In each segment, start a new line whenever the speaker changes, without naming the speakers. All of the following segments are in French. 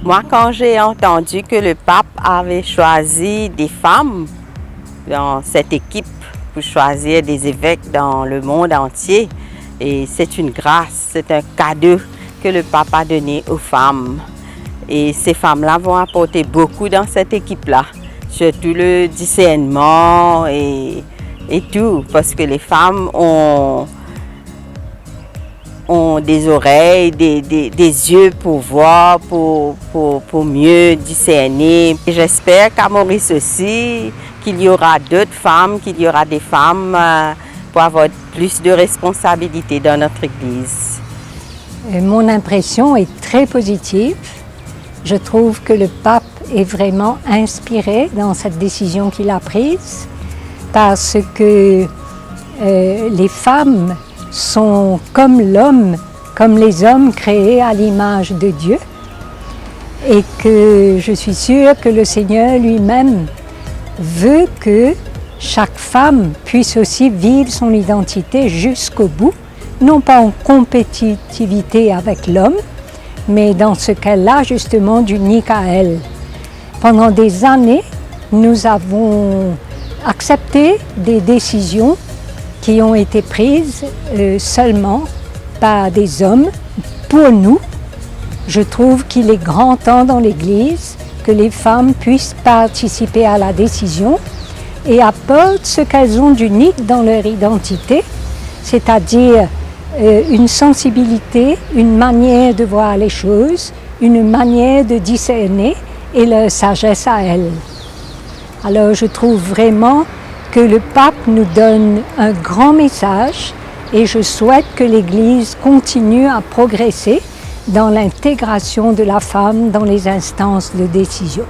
Moi, quand j'ai entendu que le pape avait choisi des femmes dans cette équipe pour choisir des évêques dans le monde entier, et c'est une grâce, c'est un cadeau que le pape a donné aux femmes. Et ces femmes-là vont apporter beaucoup dans cette équipe-là, surtout le discernement et tout, parce que les femmes ont des oreilles, des yeux pour voir, pour mieux discerner. J'espère qu'à Maurice aussi, qu'il y aura d'autres femmes, qu'il y aura des femmes pour avoir plus de responsabilités dans notre Église.
Mon impression est très positive. Je trouve que le pape est vraiment inspiré dans cette décision qu'il a prise parce que les femmes sont comme l'homme, comme les hommes créés à l'image de Dieu et que je suis sûre que le Seigneur lui-même veut que chaque femme puisse aussi vivre son identité jusqu'au bout, non pas en compétitivité avec l'homme, mais dans ce qu'elle a justement d'unique à elle. Pendant des années, nous avons accepté des décisions qui ont été prises seulement par des hommes. Pour nous, je trouve qu'il est grand temps dans l'Église que les femmes puissent participer à la décision et apportent ce qu'elles ont d'unique dans leur identité, c'est-à-dire une sensibilité, une manière de voir les choses, une manière de discerner et leur sagesse à elles. Alors je trouve vraiment que le pape nous donne un grand message et je souhaite que l'Église continue à progresser dans l'intégration de la femme dans les instances de décision.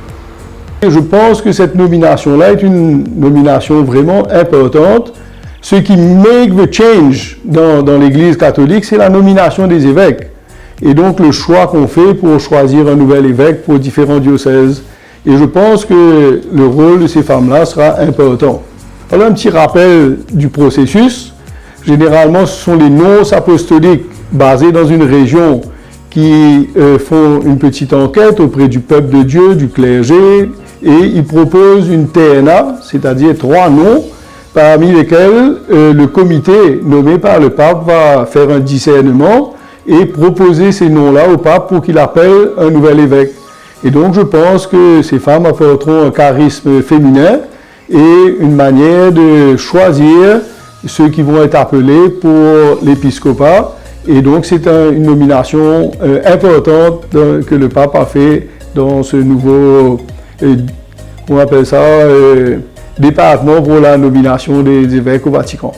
Je pense que cette nomination-là est une nomination vraiment importante. Ce qui make the change dans l'Église catholique, c'est la nomination des évêques. Et donc le choix qu'on fait pour choisir un nouvel évêque pour différents diocèses. Et je pense que le rôle de ces femmes-là sera important. Alors un petit rappel du processus. Généralement, ce sont les nonces apostoliques basés dans une région qui font une petite enquête auprès du peuple de Dieu, du clergé, et ils proposent une TNA, c'est-à-dire 3 noms, parmi lesquels le comité nommé par le pape va faire un discernement et proposer ces noms-là au pape pour qu'il appelle un nouvel évêque. Et donc je pense que ces femmes apporteront un charisme féminin et une manière de choisir ceux qui vont être appelés pour l'épiscopat. Et donc c'est une nomination importante que le pape a fait dans ce nouveau, on appelle ça, département pour la nomination des évêques au Vatican.